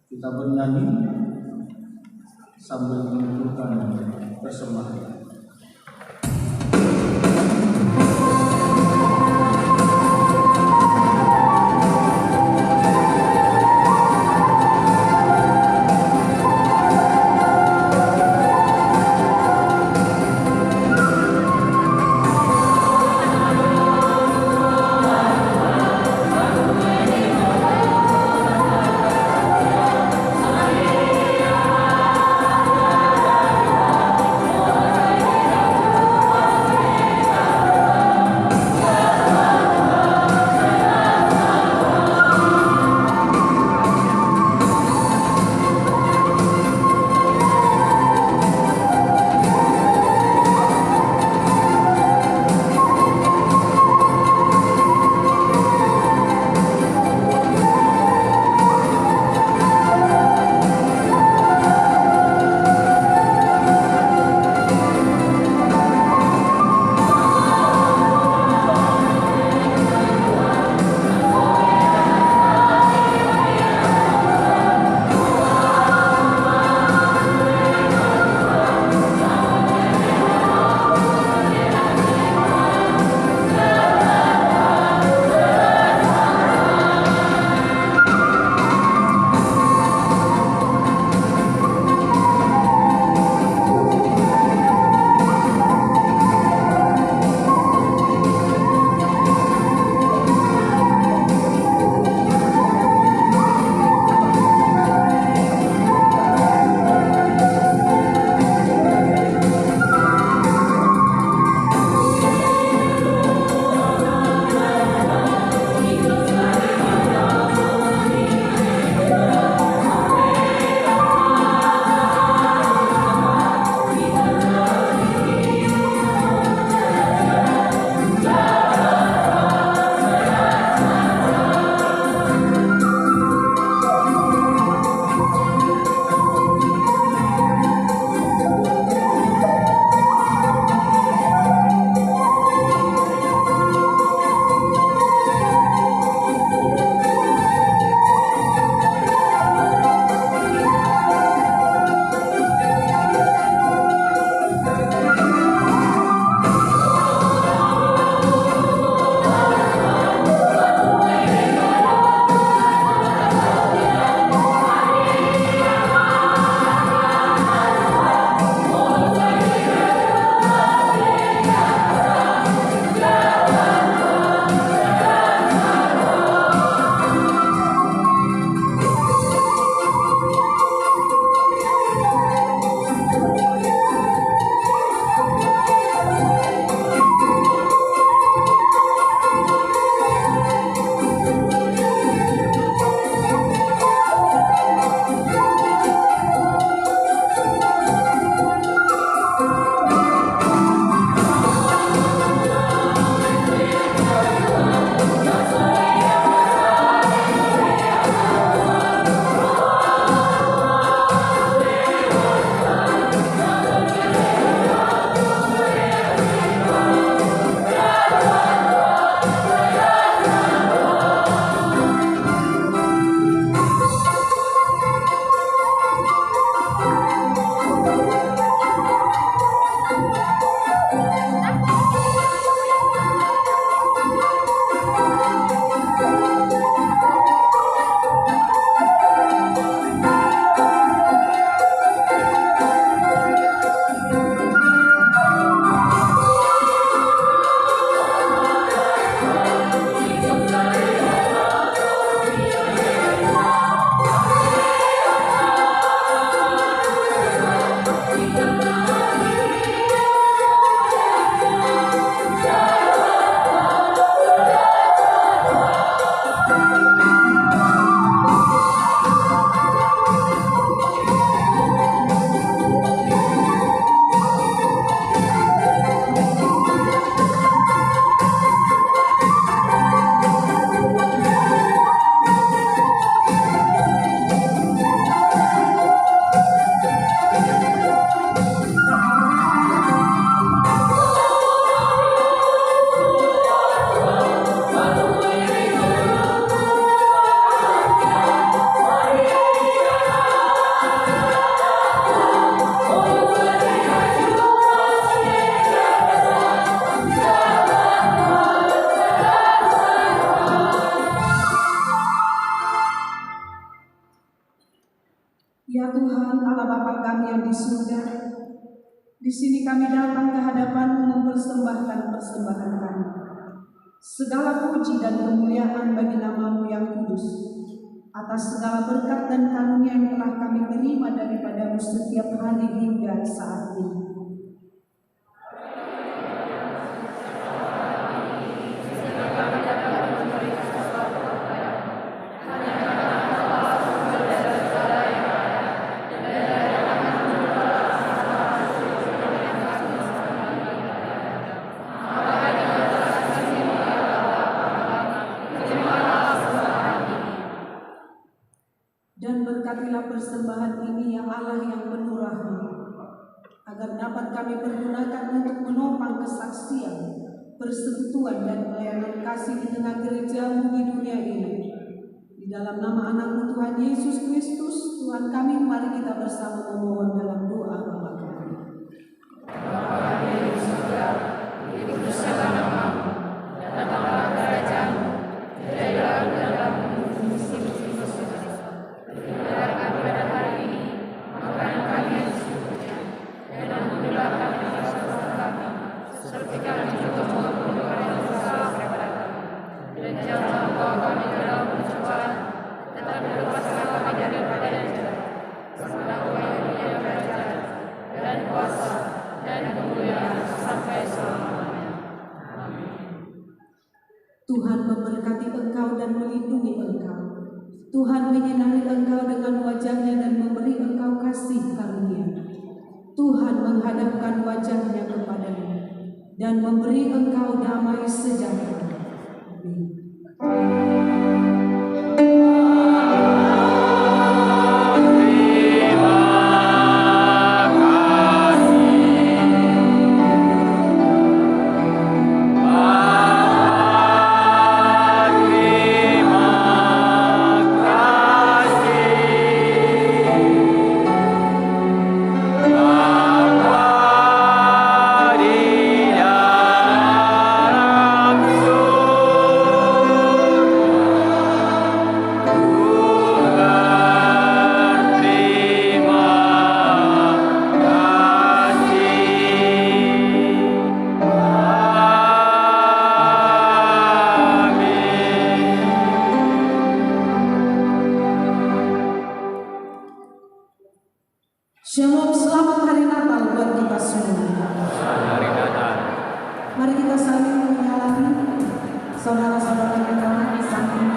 Kita bernyanyi sambil menentukan persembahan. Ya Tuhan, Allah Bapa kami yang di surga, di sini kami datang ke hadapan-Mu mempersembahkan persembahan kami. Segala puji dan kemuliaan bagi nama-Mu yang kudus, atas segala berkat dan karunia yang telah kami terima daripada-Mu setiap hari hingga saat ini. Dan berkatilah persembahan ini ya Allah yang penuh rahmat, agar dapat kami pergunakan untuk menopang kesaksian, persekutuan dan pelayanan kasih di tengah gereja-Mu di dunia ini. Di dalam nama anak-Mu Tuhan Yesus Kristus, Tuhan kami, mari kita bersama memohon dalam doa Bapa kami. Bapa kami di surga, dikuduskanlah nama-Mu, datanglah kerajaan-Mu, jadilah kehendakmu di sini di surga. Berikanlah kami pada hari ini makanan kami yang secukupnya, dan ampunilah kami dosa-dosa kami, seperti kami juga mengampuni orang yang bersalah kepada kami. Dan janganlah membawa kami ke dalam pencobaan, tetapi lepaskanlah kami daripada yang jahat. Sebab Engkau yang punya kerajaan dan kuasa dan kemuliaan sampai selama-lamanya. Amin. Tuhan memberkati engkau dan melindungi engkau. Tuhan menyinari engkau dengan wajah-Nya dan memberi engkau kasih karunia. Tuhan menghadapkan wajah-Nya kepadamu dan memberi engkau damai sejahtera. Amin. Shalom, selamat hari Natal buat kita semua. Hari Natal. Mari kita saling menyalami saudara-saudara kita saling